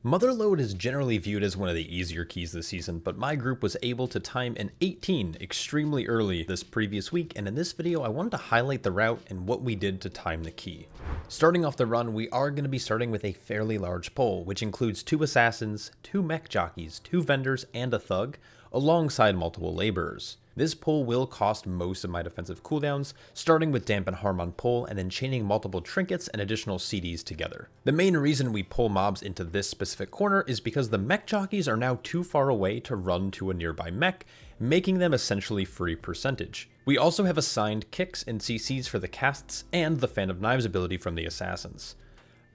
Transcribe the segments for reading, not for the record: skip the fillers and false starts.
Motherlode is generally viewed as one of the easier keys this season, but my group was able to time an 18 extremely early this previous week, and in this video I wanted to highlight the route and what we did to time the key. Starting off the run, we are going to be starting with a fairly large pull, which includes 2 assassins, 2 mech jockeys, 2 vendors, and a thug, alongside multiple laborers. This pull will cost most of my defensive cooldowns, starting with dampen harm on pull and then chaining multiple trinkets and additional CDs together. The main reason we pull mobs into this specific corner is because the mech jockeys are now too far away to run to a nearby mech, making them essentially free percentage. We also have assigned kicks and CCs for the casts and the Fan of Knives ability from the assassins.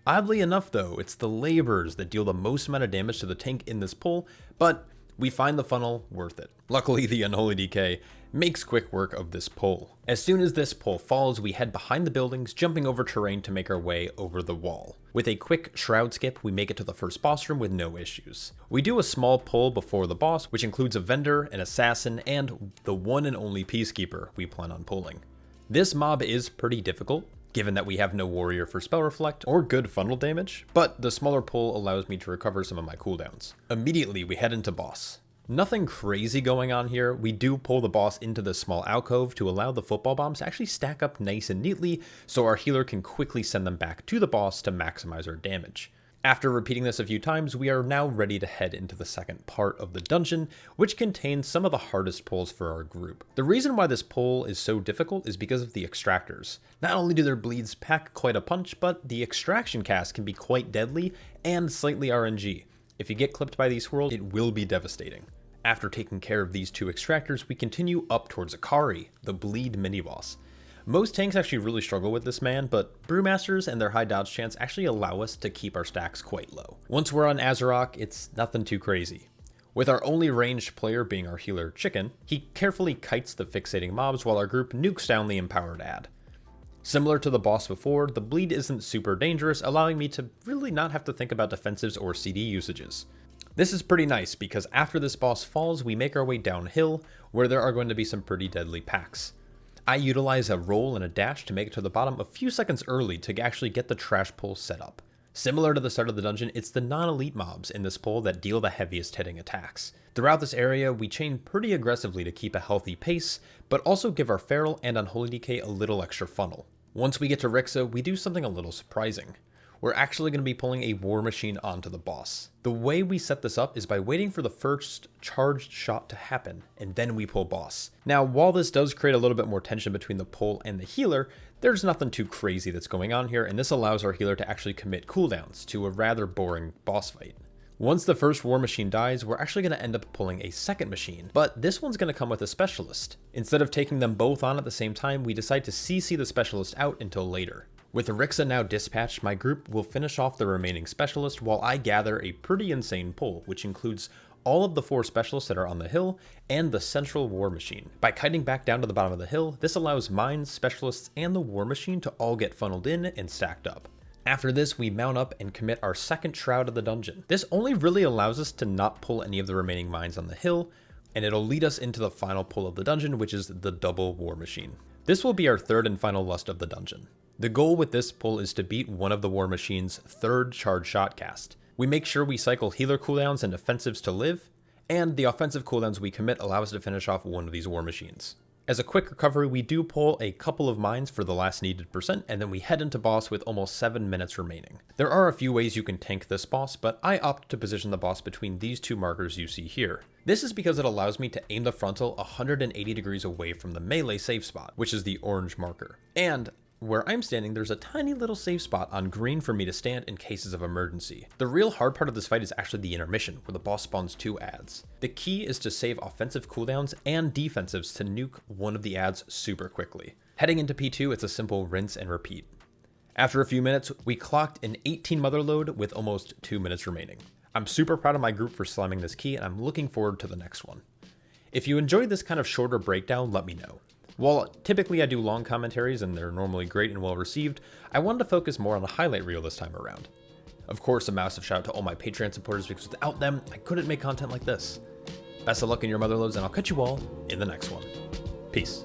Oddly enough though, it's the laborers that deal the most amount of damage to the tank in this pull, but we find the funnel worth it. Luckily, the Unholy DK makes quick work of this pull. As soon as this pull falls, we head behind the buildings, jumping over terrain to make our way over the wall. With a quick shroud skip, we make it to the first boss room with no issues. We do a small pull before the boss, which includes a vendor, an assassin, and the one and only peacekeeper we plan on pulling. This mob is pretty difficult, given that we have no warrior for spell reflect or good funnel damage, but the smaller pull allows me to recover some of my cooldowns. Immediately we head into boss. Nothing crazy going on here. We do pull the boss into this small alcove to allow the football bombs to actually stack up nice and neatly so our healer can quickly send them back to the boss to maximize our damage. After repeating this a few times, we are now ready to head into the second part of the dungeon, which contains some of the hardest pulls for our group. The reason why this pull is so difficult is because of the extractors. Not only do their bleeds pack quite a punch, but the extraction cast can be quite deadly and slightly RNG. If you get clipped by these swirls, it will be devastating. After taking care of these 2 extractors, we continue up towards Akari, the bleed mini-boss. Most tanks actually really struggle with this man, but Brewmasters and their high dodge chance actually allow us to keep our stacks quite low. Once we're on Azarok, it's nothing too crazy. With our only ranged player being our healer Chicken, he carefully kites the fixating mobs while our group nukes down the empowered ad. Similar to the boss before, the bleed isn't super dangerous, allowing me to really not have to think about defensives or CD usages. This is pretty nice because after this boss falls, we make our way downhill where there are going to be some pretty deadly packs. I utilize a roll and a dash to make it to the bottom a few seconds early to actually get the trash pull set up. Similar to the start of the dungeon, it's the non-elite mobs in this pull that deal the heaviest hitting attacks. Throughout this area, we chain pretty aggressively to keep a healthy pace, but also give our Feral and Unholy DK a little extra funnel. Once we get to Rixa, we do something a little surprising. We're actually going to be pulling a War Machine onto the boss. The way we set this up is by waiting for the first charged shot to happen, and then we pull boss. Now, while this does create a little bit more tension between the pull and the healer, there's nothing too crazy that's going on here, and this allows our healer to actually commit cooldowns to a rather boring boss fight. Once the first War Machine dies, we're actually going to end up pulling a second machine, but this one's going to come with a specialist. Instead of taking them both on at the same time, we decide to CC the specialist out until later. With Rixa now dispatched, my group will finish off the remaining specialist while I gather a pretty insane pull, which includes all of the 4 specialists that are on the hill and the central War Machine. By kiting back down to the bottom of the hill, this allows mines, specialists, and the War Machine to all get funneled in and stacked up. After this, we mount up and commit our second shroud of the dungeon. This only really allows us to not pull any of the remaining mines on the hill, and it'll lead us into the final pull of the dungeon, which is the double War Machine. This will be our third and final lust of the dungeon. The goal with this pull is to beat one of the War Machine's 3rd charge shot cast. We make sure we cycle healer cooldowns and offensives to live, and the offensive cooldowns we commit allow us to finish off one of these War Machines. As a quick recovery, we do pull a couple of mines for the last needed percent, and then we head into boss with almost 7 minutes remaining. There are a few ways you can tank this boss, but I opt to position the boss between these 2 markers you see here. This is because it allows me to aim the frontal 180 degrees away from the melee safe spot, which is the orange marker. And where I'm standing, there's a tiny little safe spot on green for me to stand in cases of emergency. The real hard part of this fight is actually the intermission, where the boss spawns 2 ads. The key is to save offensive cooldowns and defensives to nuke one of the ads super quickly. Heading into P2, it's a simple rinse and repeat. After a few minutes, we clocked an 18 Motherlode with almost 2 minutes remaining. I'm super proud of my group for slamming this key, and I'm looking forward to the next one. If you enjoyed this kind of shorter breakdown, let me know. While typically I do long commentaries and they're normally great and well received, I wanted to focus more on the highlight reel this time around. Of course, a massive shout out to all my Patreon supporters because without them, I couldn't make content like this. Best of luck in your Motherlodes, and I'll catch you all in the next one. Peace.